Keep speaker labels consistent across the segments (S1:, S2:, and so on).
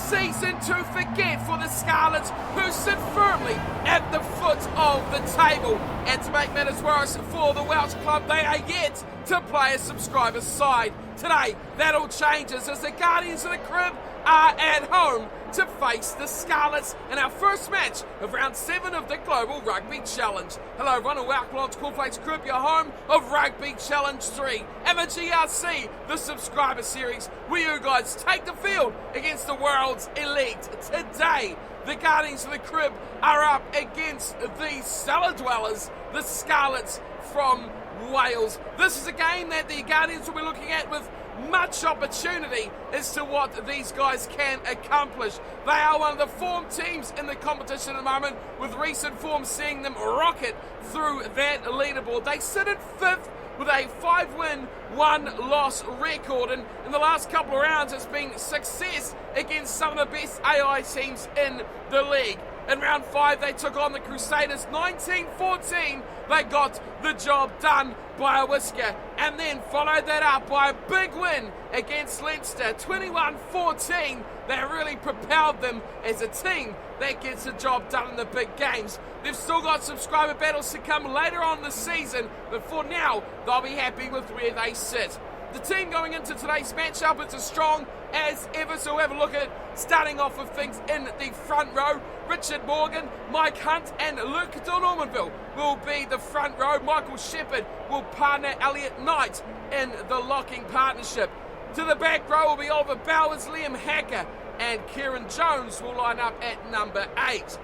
S1: season to forget for the Scarlets, who sit firmly at the foot of the table. And to make matters worse for the Welsh club, they are yet to play a subscriber side. Today, that all changes as the Guardians of the Crib are at home to face the Scarlets in our first match of round 7 of the Global Rugby Challenge. Hello everyone and welcome along to Cornflakes Crib, your home of Rugby Challenge 3 and the GRC, the subscriber series, where you guys take the field against the world's elite. Today, the Guardians of the Crib are up against the cellar dwellers, the Scarlets from Wales. This is a game that the Guardians will be looking at with much opportunity as to what these guys can accomplish. They are one of the form teams in the competition at the moment, with recent form seeing them rocket through that leaderboard. They sit at 5th with a 5-win, 1-loss record, and in the last couple of rounds it's been success against some of the best AI teams in the league. In round 5 they took on the Crusaders 19-14. They got the job done by a whisker, and then followed that up by a big win against Leinster 21-14. That really propelled them as a team that gets the job done in the big games. They've still got subscriber battles to come later on this season, but for now they'll be happy with where they sit. The team going into today's matchup is as strong as ever, so we'll have a look at it, starting off with things in the front row. Richard Morgan, Mike Hunt and Luke de Normanville will be the front row. Michael Shepherd will partner Elliot Knight in the locking partnership. To the back row will be Oliver Bowers, Liam Hacker and Kieran Jones will line up at number 8.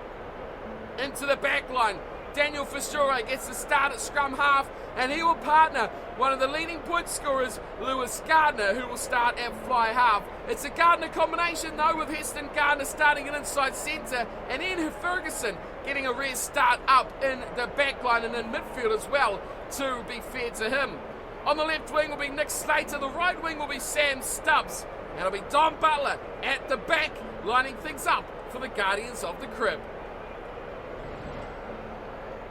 S1: Into the back line, Daniel Fistura gets the start at scrum half, and he will partner one of the leading point scorers, Lewis Gardner, who will start at fly half. It's a Gardner combination though, with Heston Gardner starting at inside centre and Ian Ferguson getting a rare start up in the back line and in midfield as well, to be fair to him. On the left wing will be Nick Slater, the right wing will be Sam Stubbs, and it'll be Don Butler at the back, lining things up for the Guardians of the Crib.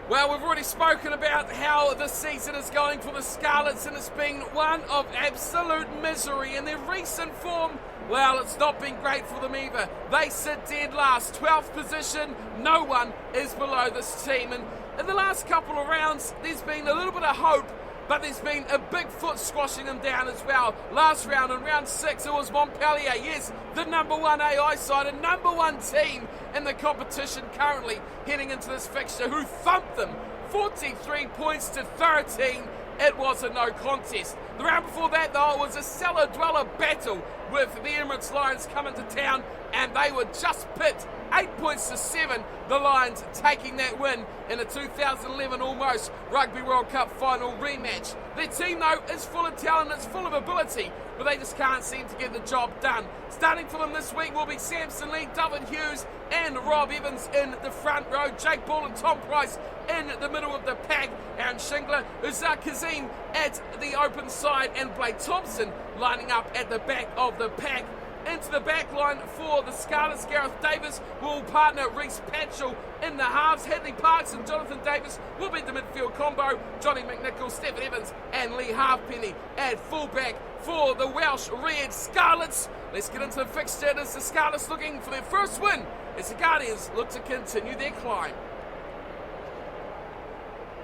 S1: Well, we've already spoken about how this season is going for the Scarlets, and it's been one of absolute misery. In their recent form, well, it's not been great for them either. They sit dead last, 12th position. No one is below this team. And in the last couple of rounds, there's been a little bit of hope, but there's been a big foot squashing them down as well. Last round, in round 6, it was Montpellier, yes, the number 1 AI side, a number 1 team in the competition currently heading into this fixture, who thumped them 43 points to 13. It was a no contest. The round before that, though, was a cellar dweller battle with the Emirates Lions coming to town, and they were just pipped 8 points to 7. The Lions taking that win in a 2011 almost Rugby World Cup final rematch. Their team, though, is full of talent, it's full of ability, but they just can't seem to get the job done. Starting for them this week will be Samson Lee, David Hughes and Rob Evans in the front row. Jake Ball and Tom Price in the middle of the pack. Aaron Shingler, Uzak Kazim at the open side, and Blake Thompson lining up at the back of the pack. Into the back line for the Scarlets, Gareth Davis will partner Reece Patchell in the halves. Hadley Parks and Jonathan Davis will be the midfield combo. Johnny McNichol, Stephen Evans and Lee Halfpenny at fullback for the Welsh Red Scarlets. Let's get into the fixture. It is the Scarlets looking for their first win as the Guardians look to continue their climb.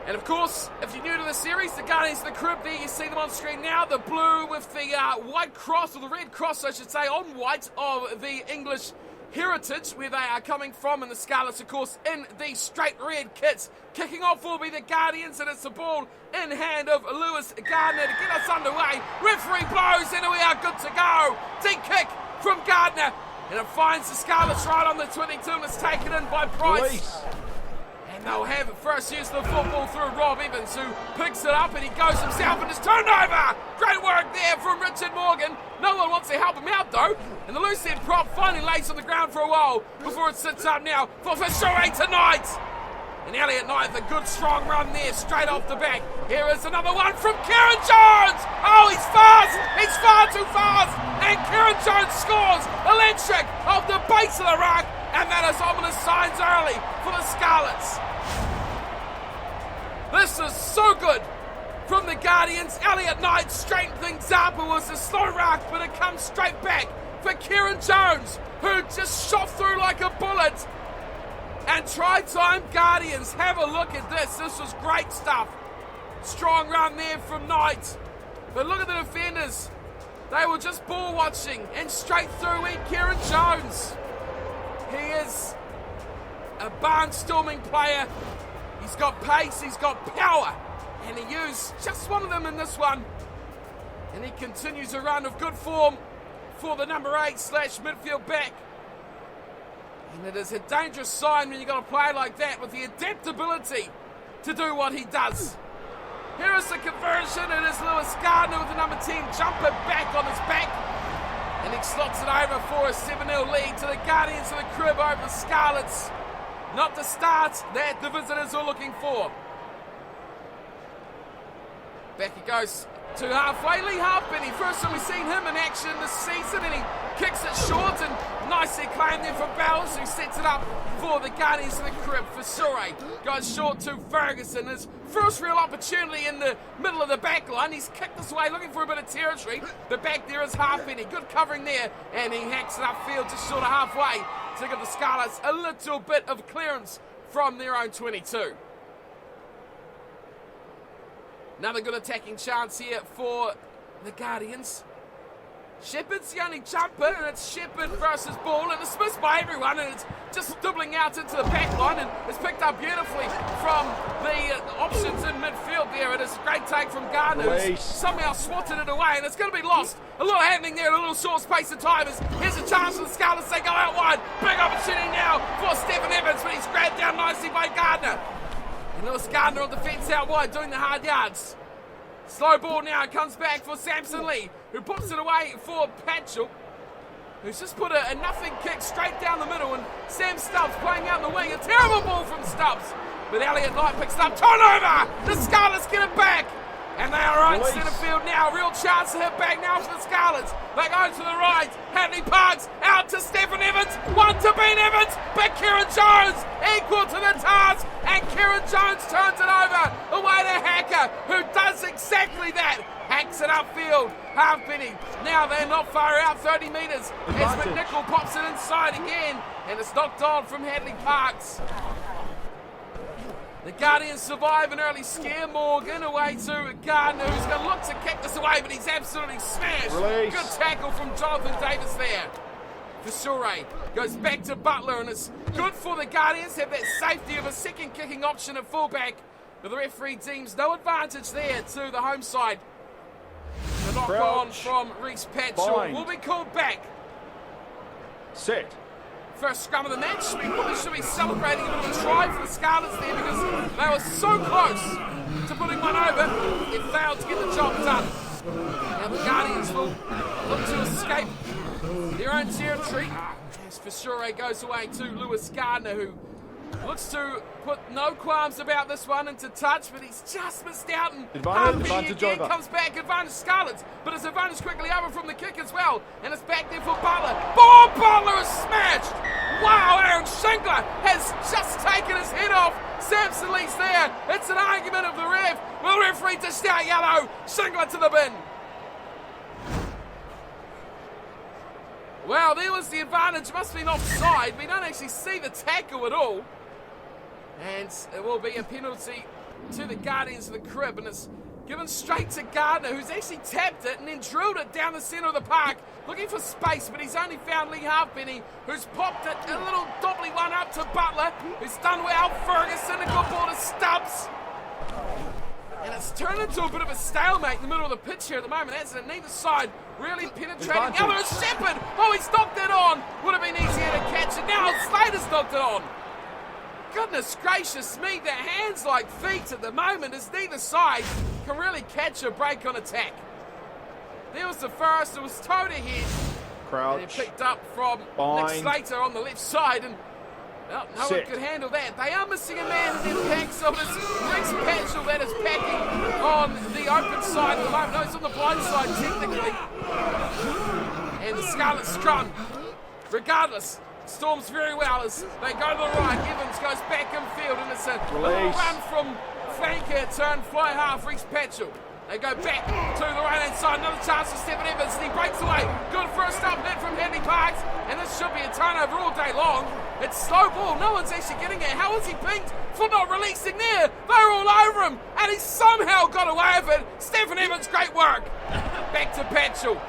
S1: And of course, if you're new to the series, the Guardians of the Crib, there you see them on screen now. The blue with the white cross, or the red cross I should say, on white of the English heritage, where they are coming from. And the Scarlets, of course, in the straight red kits. Kicking off will be the Guardians, and it's the ball in hand of Lewis Gardner to get us underway. Referee blows, and we are good to go. Deep kick from Gardner, and it finds the Scarlets right on the 22, and it's taken in by Price. They'll have it first use of the football through Rob Evans, who picks it up and he goes himself and is turned over. Great work there from Richard Morgan. No one wants to help him out though. And the loose head prop finally lays on the ground for a while before it sits up now for Fisher tonight. And Elliot Knight, a good strong run there straight off the back. Here is another one from Kieran Jones. Oh, he's fast. He's far too fast. And Kieran Jones scores. Electric off the base of the ruck. And that is ominous signs early for the Scarlets. This is so good from the Guardians. Elliot Knight straightened things up. It was a slow ruck, but it comes straight back But Kieran Jones, who just shot through like a bullet. And try-time Guardians, have a look at this. This was great stuff. Strong run there from Knight. But look at the defenders. They were just ball watching, and straight through went Kieran Jones. He is a barnstorming player. He's got pace, he's got power, and he used just one of them in this one. And he continues a run of good form for the number 8/midfield back. And it is a dangerous sign when you've got a player like that with the adaptability to do what he does. Here is the conversion. It is Lewis Gardner with the number 10 jumper back on his back. And he slots it over for a 7-0 lead to the Guardians of the Crib over the Scarlets. Not the start that the visitors were looking for. Back it goes to halfway. Lee Halfpenny, first time we've seen him in action this season, and he kicks it short and nicely claimed there for Bowers, who sets it up for the Guardians of the Crib. For Surrey goes short to Ferguson. His first real opportunity in the middle of the back line. He's kicked this way looking for a bit of territory, but back there is Halfpenny. Good covering there, and he hacks it upfield just short of halfway to give the Scarlets a little bit of clearance from their own 22. Another good attacking chance here for the Guardians. Shepherd's the only jumper, and it's Shepherd versus ball, and it's missed by everyone, and it's just dribbling out into the back line, and it's picked up beautifully from the options in midfield there. It is a great take from Gardner, who's somehow swatted it away, and it's going to be lost. A little happening there, a little short space of time. Here's a chance for the Scarlets. They go out wide. Big opportunity now for Stephen Evans, but he's grabbed down nicely by Gardner. And Lewis Gardner on defence out wide, doing the hard yards. Slow ball now, it comes back for Samson Lee, who puts it away for Patchell, who's just put a nothing kick straight down the middle, and Sam Stubbs playing out in the wing. A terrible ball from Stubbs, but Elliot Knight picks it up. Turnover! The Scarlets get it back, and they are right centre field now. Real chance to hit back now for the Scarlets. They go to the right. Hadley Parks out to Stephen Evans. One to Ben Evans, but Kieran Jones equal to the task, and Kieran Jones turns it over away to Hacker, who does exactly that. Hacks it upfield. Halfpenny. Now they're not far out, 30 metres. As McNichol pops it inside again, and it's knocked on from Hadley Parks. The Guardians survive an early scare. Morgan away to Gardner, who's going to look to kick this away, but he's absolutely smashed. Good tackle from Jonathan Davis there. For Surrey goes back to Butler, and it's good for the Guardians to have that safety of a second kicking option at fullback. But the referee deems no advantage there to the home side. The knock on from Reece Patchell will be called back.
S2: Set.
S1: First scrum of the match. We probably should be celebrating a bit of a try for the Scarlets there, because they were so close to putting one over. It failed to get the job done. Now the Guardians will look to escape their own territory. As Fishure goes away to Lewis Gardner, who looks to put no qualms about this one into touch, but he's just missed out, and
S2: advantage
S1: again
S2: over.
S1: comes back, advantage Scarlets, but it's advantage quickly over from the kick as well, and it's back there for Butler. Oh, Butler is smashed! Wow, Aaron Shingler has just taken his head off. Samson Lee's there. It's an argument of the ref. Will referee dished out yellow? Shingler to the bin. Well, there was the advantage. Must have been offside. We don't actually see the tackle at all. And it will be a penalty to the Guardians of the Crib, and it's given straight to Gardner, who's actually tapped it and then drilled it down the centre of the park, looking for space, but he's only found Lee Halfpenny, who's popped it, a little dobbly one up to Butler, who's done well. Ferguson, a good ball to Stubbs. And it's turned into a bit of a stalemate in the middle of the pitch here at the moment, hasn't it? Neither side really penetrating. Other is Shepherd. Oh, he's knocked it on. Would have been easier to catch it. Now Slater's knocked it on. Goodness gracious me, their hands like feet at the moment, as neither side can really catch a break on attack. There was the first, it was towed ahead.
S2: Crouch.
S1: And he picked up from Nick Slater on the left side, and well, no one could handle that. They are missing a man in their pack, so it's Reece Patchell that is packing on the open side at the moment. No, he's on the blind side technically. And the Scarlet scrum, regardless, storms very well as they go to the right. Evans goes back in field, and it's a little run from flanker, turn fly half, Reece Patchell. They go back to the right-hand side. Another chance for Stephen Evans. And he breaks away. Good first up hit from Henry Parks. And this should be a turnover all day long. It's slow ball. No one's actually getting it. How was he pinked for not releasing there? They're all over him. And he somehow got away with it. Stephen Evans, great work. Back to Patchell.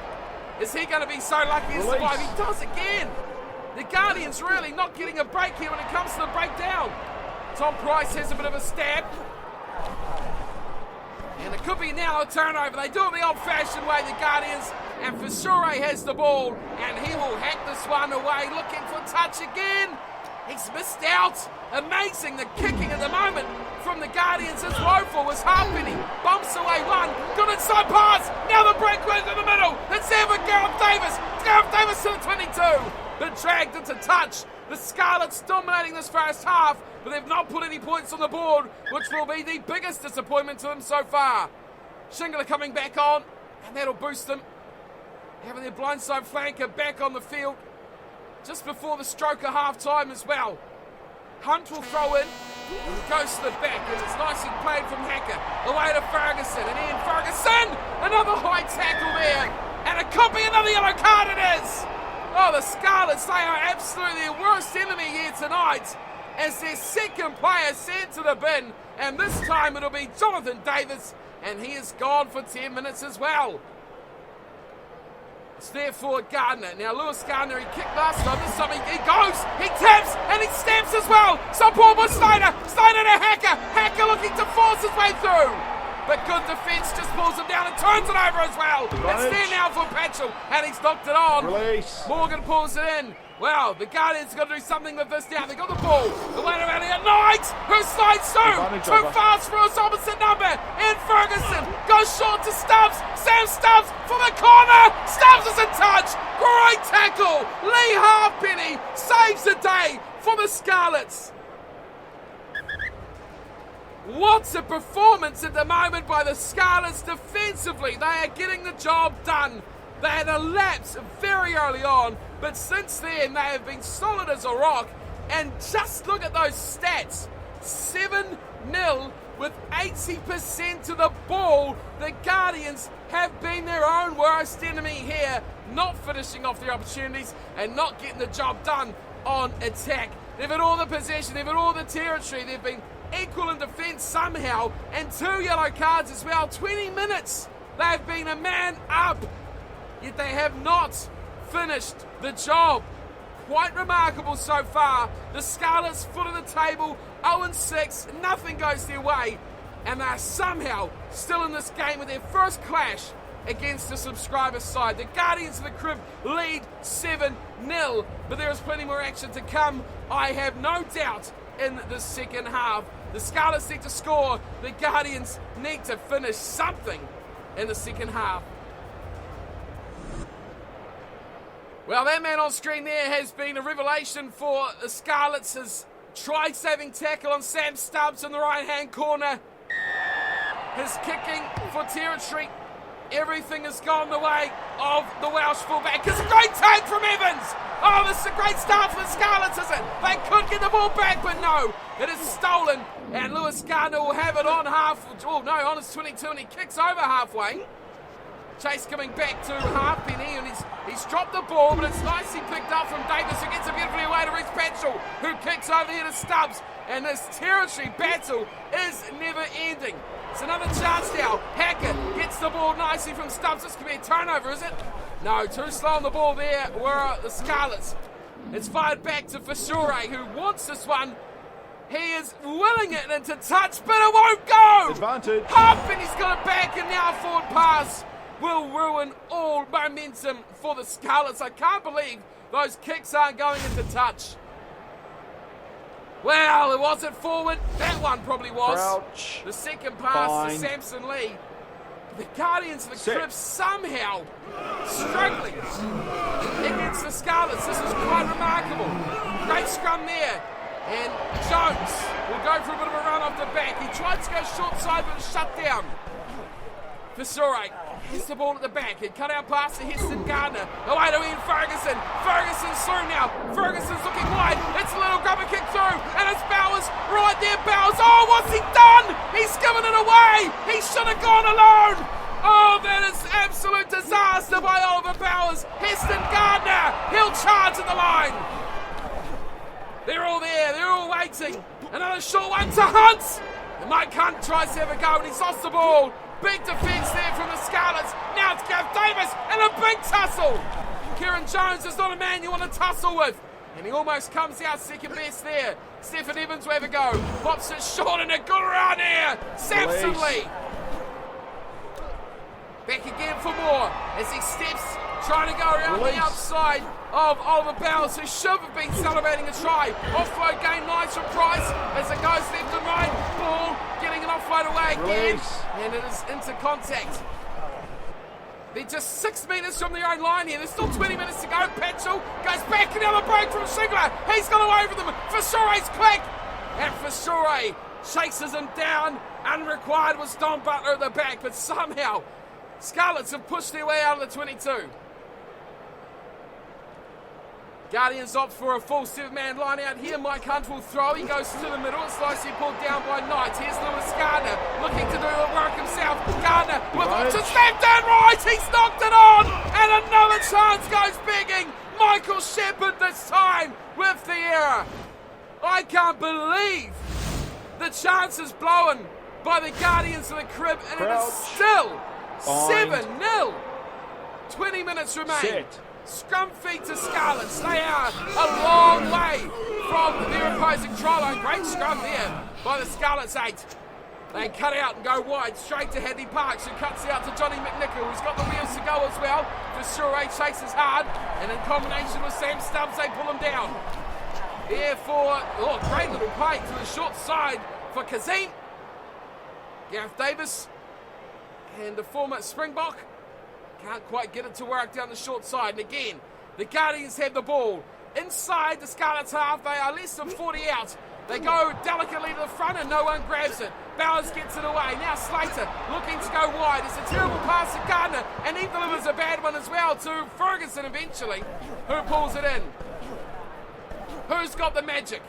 S1: Is he going to be so lucky to survive? He does again. The Guardians really not getting a break here when it comes to the breakdown. Tom Price has a bit of a stab. And it could be now a turnover. They do it the old-fashioned way, the Guardians. And Fisure has the ball. And he will hack this one away, looking for touch again. He's missed out. Amazing, the kicking at the moment from the Guardians is woeful. Was Harpenny. Bumps away one. Good inside pass. Now the breakaway in the middle. It's there for Gareth Davis. Gareth Davis to the 22. Been dragged into touch. The Scarlets dominating this first half, but they've not put any points on the board, which will be the biggest disappointment to them so far. Shingler coming back on, and that'll boost them. Having their blindside flanker back on the field just before the stroke of half-time as well. Hunt will throw in, and goes to the back, and it's nicely played from Hacker. Away to Ferguson, and Ian Ferguson! Another high tackle there, and it could be another yellow card it is! Oh, the Scarlets, they are absolutely their worst enemy here tonight as their second player sent to the bin, and this time it'll be Jonathan Davis, and he is gone for 10 minutes as well. It's there for Gardner. Now Lewis Gardner, he kicked last time. This time he goes, he taps, and he stamps as well. Support by Snyder. Snyder to Hacker. Hacker looking to force his way through. But good defence just pulls him down and turns it over as well. It's there now for Patchell, and he's knocked it on.
S2: Release.
S1: Morgan pulls it in. Wow, the Guardians got to do something with this now. They got the ball. The way around here. Knight, who slides through. Too fast for his opposite number. And Ferguson goes short to Stubbs. Sam Stubbs for the corner. Stubbs is in touch. Great tackle. Lee Halfpenny saves the day for the Scarlets. What's a performance at the moment by the Scarlets defensively. They are getting the job done. They had a lapse very early on, but since then they have been solid as a rock. And just look at those stats. 7-0 with 80% to the ball. The Guardians have been their own worst enemy here, not finishing off their opportunities and not getting the job done on attack. They've had all the possession, they've had all the territory, they've been equal in defence somehow, and 2 yellow cards as well. 20 minutes they've been a man up, yet they have not finished the job. Quite remarkable so far. The Scarlets foot of the table, 0-6, nothing goes their way, and they're somehow still in this game with their first clash against the subscriber side. The Guardians of the Crib lead 7-0, but there is plenty more action to come, I have no doubt, in the second half. The Scarlets need to score. The Guardians need to finish something in the second half. Well, that man on screen there has been a revelation for the Scarlets. His try-saving tackle on Sam Stubbs in the right-hand corner. His kicking for territory. Everything has gone the way of the Welsh fullback. It's a great take from Evans. Oh, this is a great start for the Scarlets, is it? They could get the ball back, but no. It is stolen, and Lewis Gardner will have it on on his 22, and he kicks over halfway. Chase coming back to Halfpenny, and he's dropped the ball, but it's nicely picked up from Davis, who gets it beautifully away to reach Patchell, who kicks over here to Stubbs, and this territory battle is never ending. It's another chance now. Hackett gets the ball nicely from Stubbs. This could be a turnover, is it? No, too slow on the ball there were the Scarlets. It's fired back to Fisure, who wants this one. He is willing it into touch, but it won't go!
S2: Advantage.
S1: Halfpenny's got it back, and now forward pass will ruin all momentum for the Scarlets. I can't believe those kicks aren't going into touch. Well, it wasn't forward. That one probably was.
S2: Crouch.
S1: The second pass
S2: Fine.
S1: to Samson Lee. The Guardians of the Crib somehow struggling against the Scarlets. This is quite remarkable. Great scrum there. And Jones will go for a bit of a run off the back. He tried to go short side, but was shut down. Fisure hits the ball at the back. He cut out past to Heston Gardner. Away to Ian Ferguson. Ferguson's through now. Ferguson's looking wide. It's a little grubber kick through. And it's Bowers right there. Bowers. Oh, what's he done? He's given it away. away! He should have gone alone! Oh, that is absolute disaster by Oliver Bowers. Heston Gardner, he'll charge at the line. They're all there, they're all waiting. Another short one to Hunt. And Mike Hunt tries to have a go and he's lost the ball. Big defence there from the Scarlets. Now it's Gav Davis and a big tussle. Kieran Jones is not a man you want to tussle with. And he almost comes out second best there. Stephen Evans will have a go. Pops it short and a good run here. Samson Lee. Back again for more as he steps, trying to go around the outside of Oliver Bowers, who should have been celebrating a try. Offload game nice from Price as it goes left and right. Ball getting an offload away again. And it is into contact. They're just 6 metres from their own line here. There's still 20 minutes to go. Patchell goes back, another break from Shingler. He's gone away with them. Fissure's quick. And Fissure chases him down. Unrequired was Don Butler at the back, but somehow Scarlets have pushed their way out of the 22. Guardians opt for a full 7-man line out here. Mike Hunt will throw. He goes to the middle. It's nicely pulled down by Knight. Here's Lewis Gardner looking to do the work himself. Gardner with options left and right. He's knocked it on. And another chance goes begging. Michael Shepherd this time with the error. I can't believe the chances blown by the Guardians of the Crib. And it is still 7-0. 20 minutes remain.
S2: Set.
S1: Scrum feed to Scarlets. They are a long way from their opposing try line. Great scrum there by the Scarlets 8. They cut out and go wide straight to Hadley Parks, who cuts out to Johnny McNichol, who's got the wheels to go as well. Fisure chases hard, and in combination with Sam Stubbs, they pull him down. Therefore, great little play to the short side for Kazim. Gareth Davis and the former Springbok can't quite get it to work down the short side. And again, the Guardians have the ball. Inside the Scarlets half, they are less than 40 out. They go delicately to the front and no one grabs it. Bowers gets it away. Now Slater looking to go wide. It's a terrible pass to Gardner, and he delivers a bad one as well to Ferguson eventually, who pulls it in. Who's got the magic?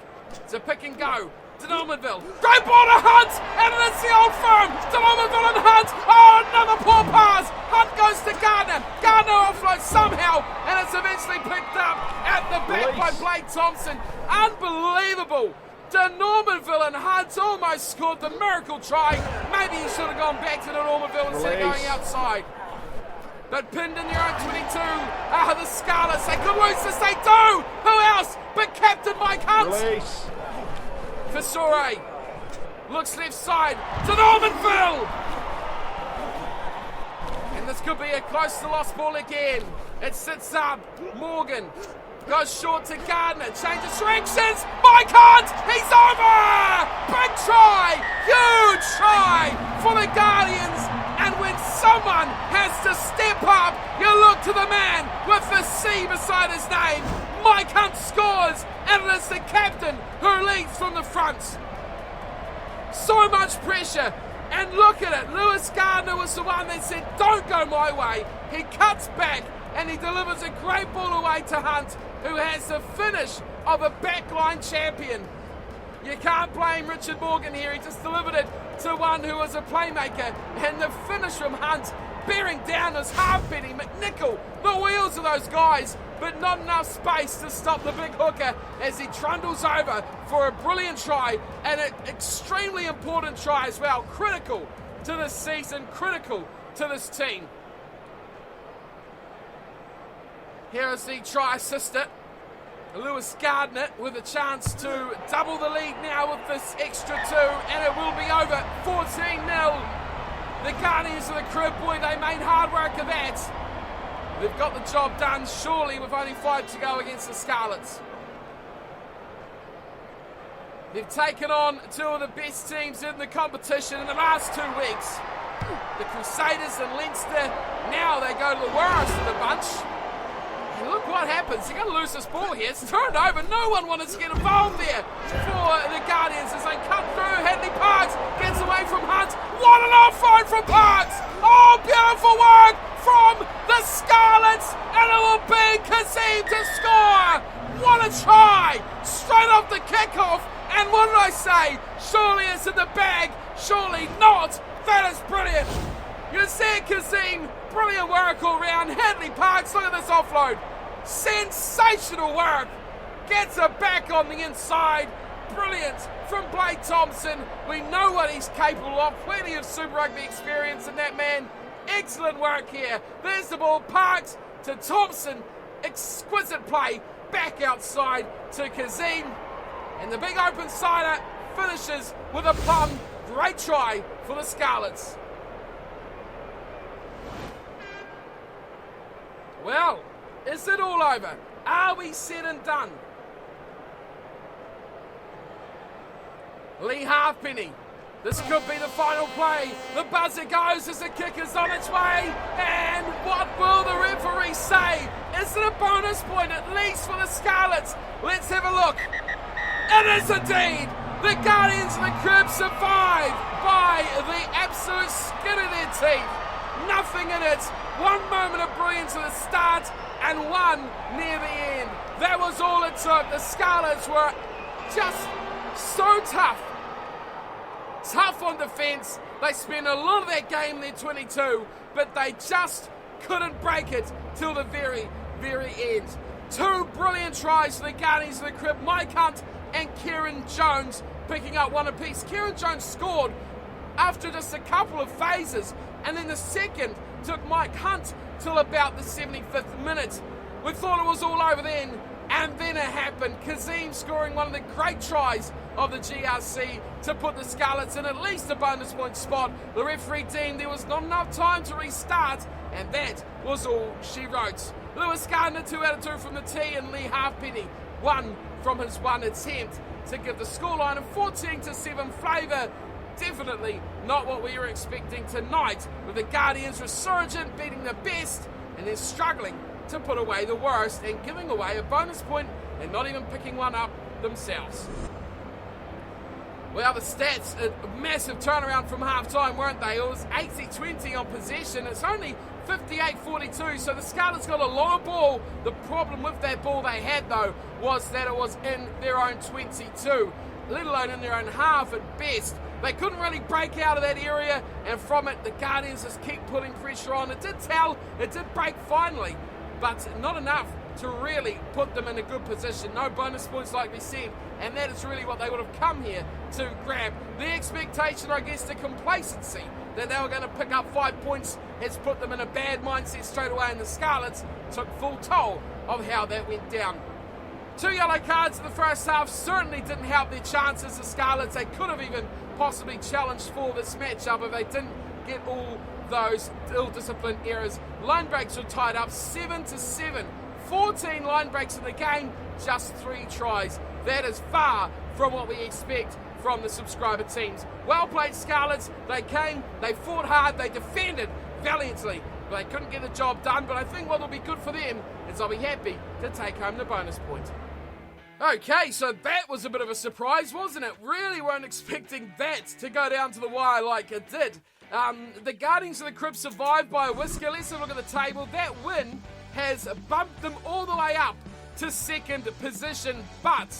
S1: It's a pick and go. Denormanville. Great ball to Hunt, and it's the old firm. Denormanville and Hunt. Oh, another poor pass. Hunt goes to Gardner. Gardner offloads somehow, and it's eventually picked up at the back by Blake Thompson. Unbelievable. Denormanville and Hunt almost scored the miracle try. Maybe he should have gone back to Denormanville instead of going outside. But pinned in their own 22 are the Scarlets. They could lose this, they do. Who else but Captain Mike Hunt? Fisure looks left side to Normanville. And this could be a close to lost ball again. It sits up. Morgan goes short to Gardner. Changes directions. Mike Hunt, he's over. Big try. Huge try for the Guardians. And when someone has to step up, you look to the man with the C beside his name. Mike Hunt scores, and it is the captain who leads from the front. So much pressure, and look at it. Lewis Gardner was the one that said, don't go my way. He cuts back, and he delivers a great ball away to Hunt, who has the finish of a backline champion. You can't blame Richard Morgan here. He just delivered it to one who was a playmaker, and the finish from Hunt, bearing down his half-penny McNichol, the wheels of those guys, but not enough space to stop the big hooker as he trundles over for a brilliant try, and an extremely important try as well. Critical to this season, critical to this team. Here is the try assister, Lewis Gardner, with a chance to double the lead now with this extra 2, and it will be over 14-0. The Guardians of the Crib, boy, they made hard work of that. They've got the job done, surely, with only 5 to go against the Scarlets. They've taken on 2 of the best teams in the competition in the last 2 weeks. The Crusaders and Leinster. Now they go to the worst of the bunch. And look what happens. They're going to lose this ball here. It's turned over. No one wanted to get involved there for the Guardians as they cut through. Hadley Parks gets away from Hunt. What an offload from Parks. Oh, beautiful work from the Scarlets. And it will be Kazim to score. What a try. Straight off the kickoff. And what did I say? Surely it's in the bag. Surely not! That is brilliant! You see Kazim, brilliant work all round. Hadley Parks, look at this offload. Sensational work! Gets her back on the inside. Brilliant from Blake Thompson. We know what he's capable of. Plenty of Super Rugby experience in that man. Excellent work here. There's the ball. Parks to Thompson. Exquisite play. Back outside to Kazim. And the big open sider finishes with a plum. Great try for the Scarlets. Well, is it all over? Are we said and done? Lee Halfpenny. This could be the final play. The buzzer goes as the kick is on its way. And what will the referee say? Is it a bonus point at least for the Scarlets? Let's have a look. It is indeed. The Guardians of the Crib survive by the absolute skin of their teeth. Nothing in it. One moment of brilliance at the start and one near the end. That was all it took. The Scarlets were just so tough. Tough on defence. They spent a lot of that game in their 22, but they just couldn't break it till the very, very end. Two brilliant tries for the Guardians of the Crib. Mike Hunt and Kieran Jones picking up one apiece. Kieran Jones scored after just a couple of phases, and then the second took Mike Hunt till about the 75th minute. We thought it was all over then, and then it happened. Kazim scoring one of the great tries of the GRC to put the Scarlets in at least a bonus point spot. The referee deemed there was not enough time to restart, and that was all she wrote. Lewis Gardner 2 out of 2 from the tee, and Lee Halfpenny 1 from his one attempt to give the scoreline a 14-7 flavour. Definitely not what we were expecting tonight, with the Guardians resurgent, beating the best, and then struggling to put away the worst and giving away a bonus point and not even picking one up themselves. Well, the stats, a massive turnaround from half-time, weren't they? It was 80-20 on possession. It's only 58-42, so the Scarlets got a lot of ball. The problem with that ball they had, though, was that it was in their own 22, let alone in their own half at best. They couldn't really break out of that area, and from it, the Guardians just keep putting pressure on. It did tell, it did break finally, but not enough to really put them in a good position. No bonus points, like we said, and that is really what they would have come here to grab. The expectation, I guess, the complacency that they were going to pick up 5 points has put them in a bad mindset straight away, and the Scarlets took full toll of how that went down. 2 yellow cards in the first half certainly didn't help their chances. The Scarlets, they could have even possibly challenged for this matchup if they didn't get all those ill-disciplined errors. Line breaks were tied up 7-7. 14 line breaks in the game, just 3 tries. That is far from what we expect from the subscriber teams. Well played, Scarlets. They came, they fought hard, they defended valiantly, but they couldn't get the job done. But I think what will be good for them is they'll be happy to take home the bonus point. Okay, so that was a bit of a surprise, wasn't it? Really weren't expecting that to go down to the wire like it did. The Guardians of the Crib survived by a whisker. Let's have a look at the table. That win has bumped them all the way up to second position, but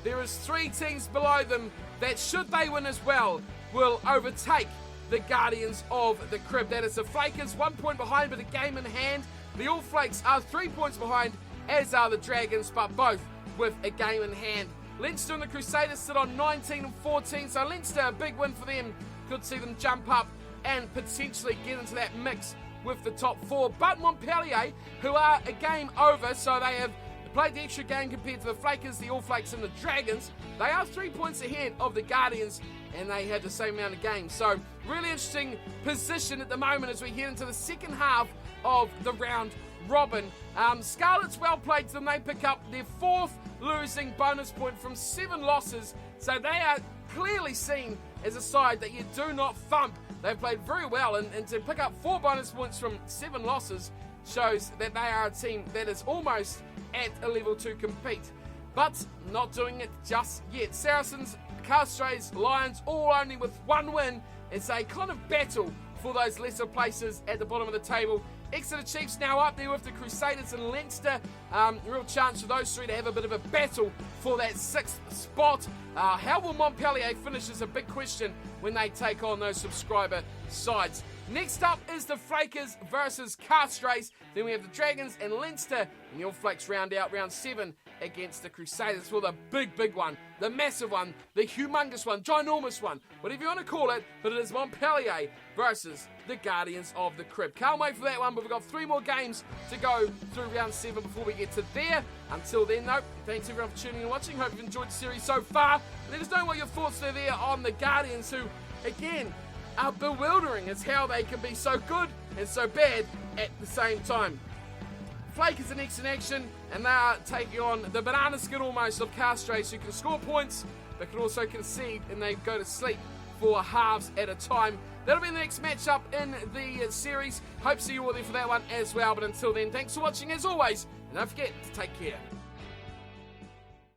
S1: there is 3 teams below them that, should they win as well, will overtake the Guardians of the Crib. That is the Flakers, 1 point behind but a game in hand. The All Flakes are 3 points behind, as are the Dragons, but both with a game in hand. Leinster and the Crusaders sit on 19 and 14, so Leinster, a big win for them, could see them jump up and potentially get into that mix with the top 4. But Montpellier, who are a game over, so they have played the extra game compared to the Flakers, the All Flakes and the Dragons. They are 3 points ahead of the Guardians, and they had the same amount of games. So really interesting position at the moment as we head into the second half of the round robin. Scarlets, well played to them. They pick up their 4th losing bonus point from 7 losses, so they are clearly seen as a side that you do not thump. They've played very well, and to pick up 4 bonus points from 7 losses shows that they are a team that is almost at a level to compete, but not doing it just yet. Saracens, Castres, Lions, all only with 1 win as they kind of battle for those lesser places at the bottom of the table. Exeter Chiefs now up there with the Crusaders and Leinster. Real chance for those three to have a bit of a battle for that 6th spot. How will Montpellier finish is a big question when they take on those subscriber sides. Next up is the Flakers versus Castres. Then we have the Dragons and Leinster. And the All Flakes round out round 7 against the Crusaders for the big one, the massive one, the humongous one, ginormous one, whatever you want to call it, but it is Montpellier versus the Guardians of the Crib. Can't wait for that one, but we've got 3 more games to go through round 7 before we get to there. Until then, though, thanks everyone for tuning and watching. Hope you've enjoyed the series so far. Let us know what your thoughts are there on the Guardians, who, again, are bewildering as how they can be so good and so bad at the same time. Flakers are next in action, and they are taking on the banana skin almost of Castres, who can score points but can also concede, and they go to sleep for halves at a time. That'll be the next matchup in the series. Hope to see you all there for that one as well. But until then, thanks for watching as always, and don't forget to take care.